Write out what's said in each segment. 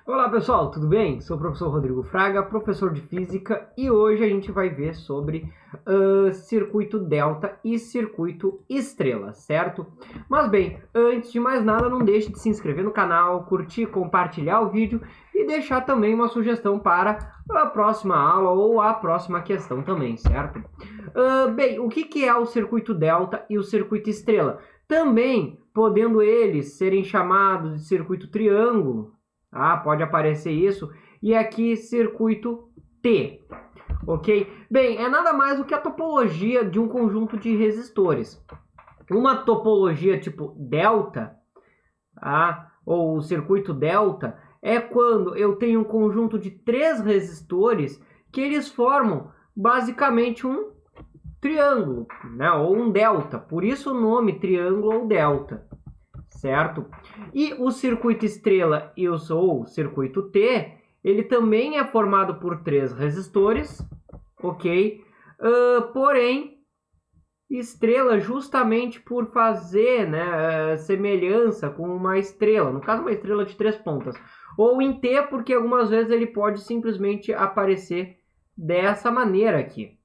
Olá pessoal, tudo bem? Sou o professor Rodrigo Fraga, professor de Física, e hoje a gente vai ver sobre circuito delta e circuito estrela, certo? Mas bem, antes de mais nada, não deixe de se inscrever no canal, curtir, compartilhar o vídeo e deixar também uma sugestão para a próxima aula ou a próxima questão também, certo? Bem, o que é o circuito delta e o circuito estrela? Também podendo eles serem chamados de circuito triângulo. Pode aparecer isso. E aqui, circuito T. Ok? Bem, é nada mais do que a topologia de um conjunto de resistores. Uma topologia tipo delta, ou circuito delta, é quando eu tenho um conjunto de 3 resistores que eles formam basicamente um triângulo, né? Ou um delta. Por isso o nome triângulo ou delta. Certo? E o circuito estrela ou circuito T, ele também é formado por 3 resistores, ok? Porém, estrela justamente por fazer, né, semelhança com uma estrela, no caso uma estrela de 3 pontas. Ou em T, porque algumas vezes ele pode simplesmente aparecer dessa maneira aqui.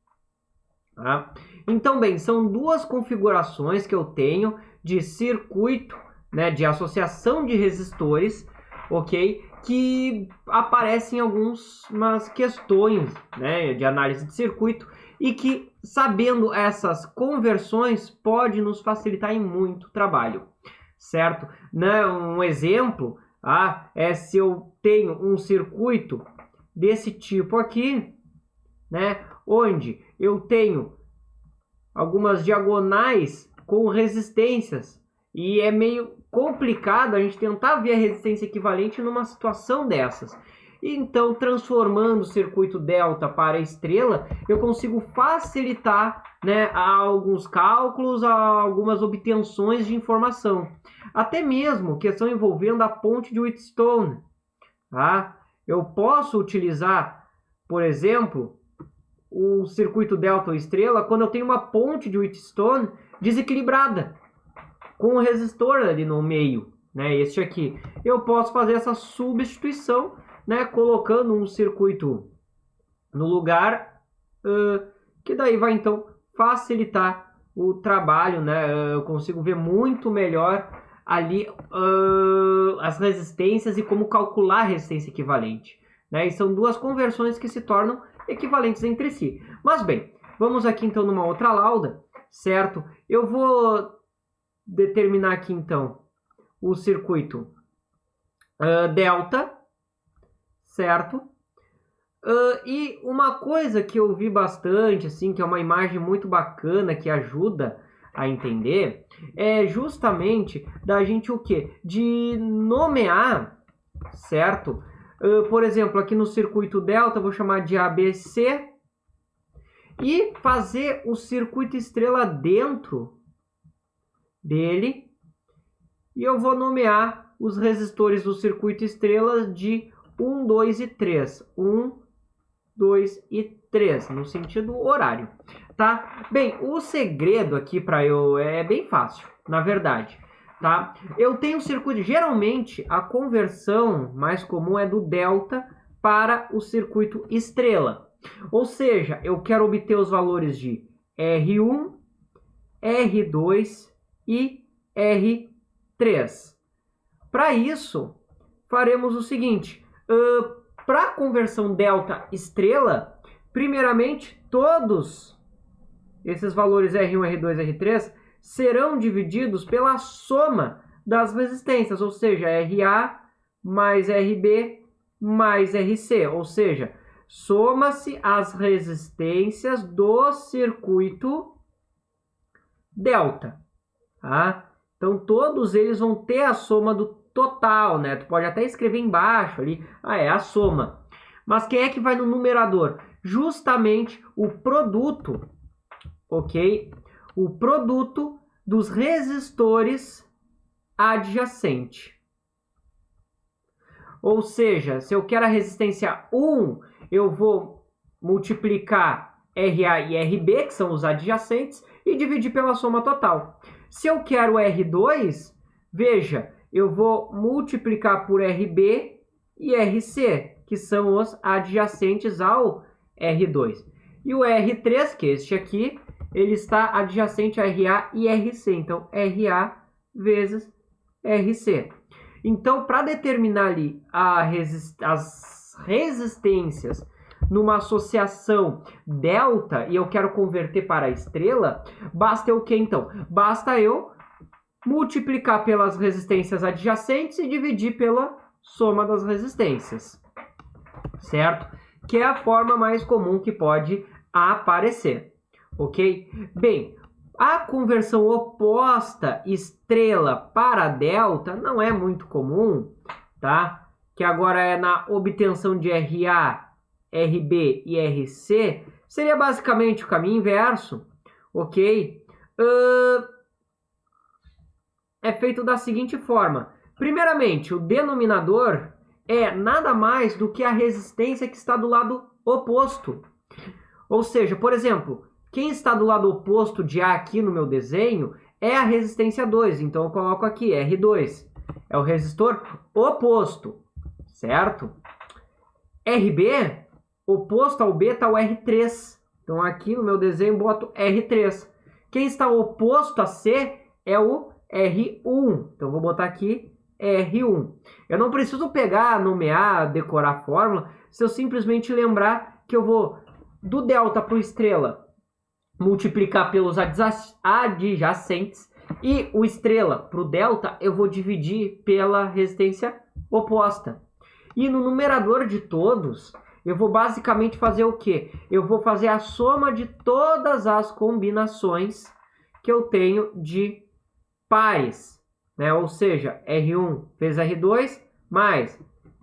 Tá? Então, bem, são 2 configurações que eu tenho de circuito, né, de associação de resistores, ok? Que aparecem em algumas questões, né, de análise de circuito e que, sabendo essas conversões, pode nos facilitar em muito trabalho, certo? Né? Um exemplo é se eu tenho um circuito desse tipo aqui, né, onde eu tenho algumas diagonais com resistências e é meio complicado a gente tentar ver a resistência equivalente numa situação dessas. Então, transformando o circuito delta para estrela, eu consigo facilitar, né, alguns cálculos, algumas obtenções de informação. Até mesmo questão envolvendo a ponte de Wheatstone. Eu posso utilizar, por exemplo, o circuito delta ou estrela quando eu tenho uma ponte de Wheatstone desequilibrada, com o resistor ali no meio, né? Este aqui. Eu posso fazer essa substituição, né? Colocando um circuito no lugar, que daí vai então facilitar o trabalho, né? Eu consigo ver muito melhor ali as resistências e como calcular a resistência equivalente, né? E são 2 conversões que se tornam equivalentes entre si. Mas bem, vamos aqui então numa outra lauda, certo? Eu vou determinar aqui então o circuito delta, certo? E uma coisa que eu vi bastante, assim, que é uma imagem muito bacana, que ajuda a entender, é justamente da gente o quê? De nomear, certo? Por exemplo, aqui no circuito delta, eu vou chamar de ABC e fazer o circuito estrela dentro dele. E eu vou nomear os resistores do circuito estrela de 1, 2 e 3. 1, 2 e 3, no sentido horário. Tá? Bem, o segredo aqui para eu é bem fácil, na verdade. Tá? Eu tenho um circuito, geralmente a conversão mais comum é do delta para o circuito estrela. Ou seja, eu quero obter os valores de R1, R2 e R3. Para isso, faremos o seguinte. Para a conversão delta estrela, primeiramente, todos esses valores R1, R2 e R3 serão divididos pela soma das resistências, ou seja, RA mais RB mais RC, ou seja, soma-se as resistências do circuito delta. Então, todos eles vão ter a soma do total, né? Tu pode até escrever embaixo ali, é a soma. Mas quem é que vai no numerador? Justamente o produto, ok? O produto dos resistores adjacentes. Ou seja, se eu quero a resistência 1, eu vou multiplicar RA e RB, que são os adjacentes, e dividir pela soma total. Se eu quero R2, veja, eu vou multiplicar por RB e RC, que são os adjacentes ao R2. E o R3, que é este aqui, ele está adjacente a RA e RC. Então, RA vezes RC. Então, para determinar ali as resistências numa associação delta, e eu quero converter para a estrela, basta o que então? Basta eu multiplicar pelas resistências adjacentes e dividir pela soma das resistências, certo? Que é a forma mais comum que pode aparecer, ok? Bem, a conversão oposta estrela para delta não é muito comum, tá? Que agora é na obtenção de RA, RB e RC, seria basicamente o caminho inverso, ok? É feito da seguinte forma. Primeiramente, o denominador é nada mais do que a resistência que está do lado oposto. Ou seja, por exemplo, quem está do lado oposto de A aqui no meu desenho é a resistência 2. Então, eu coloco aqui R2. É o resistor oposto, certo? RB, oposto ao B está o R3. Então, aqui no meu desenho, boto R3. Quem está oposto a C é o R1. Então, vou botar aqui R1. Eu não preciso pegar, nomear, decorar a fórmula, se eu simplesmente lembrar que eu vou do delta para o estrela multiplicar pelos adjacentes e o estrela para o delta eu vou dividir pela resistência oposta. E no numerador de todos, eu vou basicamente fazer o quê? Eu vou fazer a soma de todas as combinações que eu tenho de pares, né? Ou seja, R1 vezes R2 mais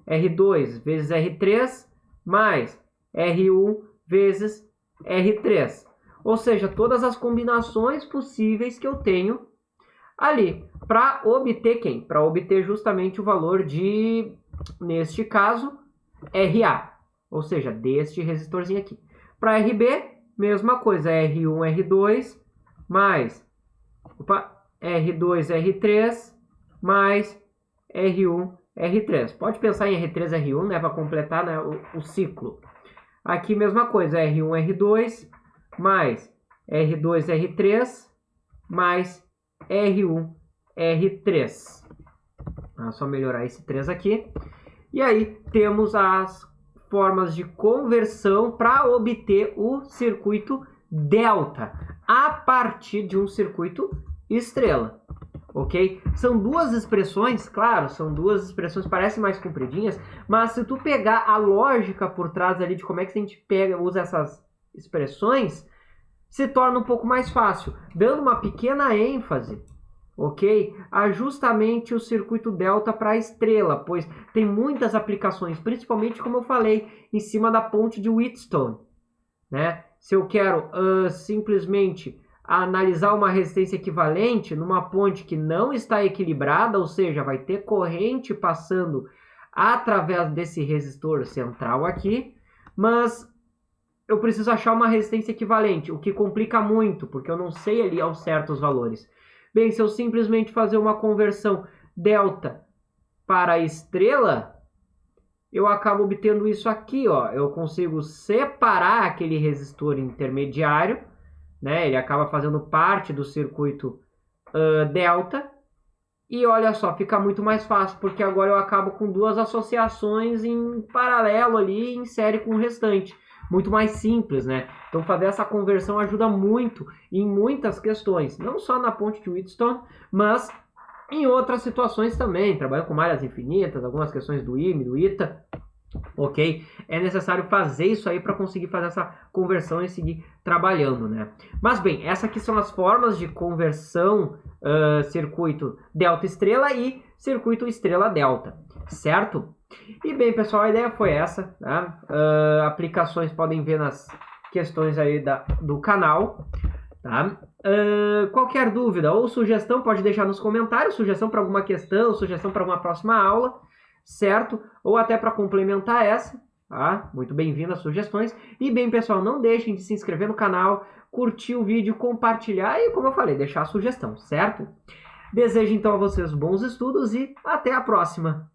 R2 vezes R3 mais R1 vezes R3. Ou seja, todas as combinações possíveis que eu tenho ali para obter quem? Para obter justamente o valor de, neste caso, RA. Ou seja, deste resistorzinho aqui. Para RB, mesma coisa, R1, R2 mais R2, R3 mais R1, R3. Pode pensar em R3, R1, né, para completar, né, o ciclo. Aqui, mesma coisa, R1, R2 mais R2, R3 mais R1, R3. Só melhorar esse 3 aqui. E aí, temos as formas de conversão para obter o circuito delta a partir de um circuito estrela, ok? São duas expressões, claro, são duas expressões, parecem mais compridinhas, mas se tu pegar a lógica por trás ali de como é que a gente usa essas expressões, se torna um pouco mais fácil, dando uma pequena ênfase, ok? A justamente o circuito delta para a estrela, pois tem muitas aplicações, principalmente, como eu falei, em cima da ponte de Wheatstone, né? Se eu quero simplesmente analisar uma resistência equivalente numa ponte que não está equilibrada, ou seja, vai ter corrente passando através desse resistor central aqui, mas eu preciso achar uma resistência equivalente, o que complica muito, porque eu não sei ali ao certo os valores. Bem, se eu simplesmente fazer uma conversão delta para estrela, eu acabo obtendo isso aqui, ó. Eu consigo separar aquele resistor intermediário, né? Ele acaba fazendo parte do circuito delta. E olha só, fica muito mais fácil, porque agora eu acabo com duas associações em paralelo ali, em série com o restante. Muito mais simples, né? Então fazer essa conversão ajuda muito em muitas questões. Não só na ponte de Wheatstone, mas em outras situações também. Trabalhando com malhas infinitas, algumas questões do IME, do ITA. Ok? É necessário fazer isso aí para conseguir fazer essa conversão e seguir trabalhando, né? Mas bem, essas aqui são as formas de conversão circuito delta-estrela e circuito estrela-delta, certo? E bem, pessoal, a ideia foi essa, tá? Aplicações podem ver nas questões aí do canal, tá? Qualquer dúvida ou sugestão pode deixar nos comentários, sugestão para alguma questão, sugestão para uma próxima aula, certo? Ou até para complementar essa, tá? Muito bem-vindo às sugestões. E bem, pessoal, não deixem de se inscrever no canal, curtir o vídeo, compartilhar e, como eu falei, deixar a sugestão, certo? Desejo então a vocês bons estudos e até a próxima!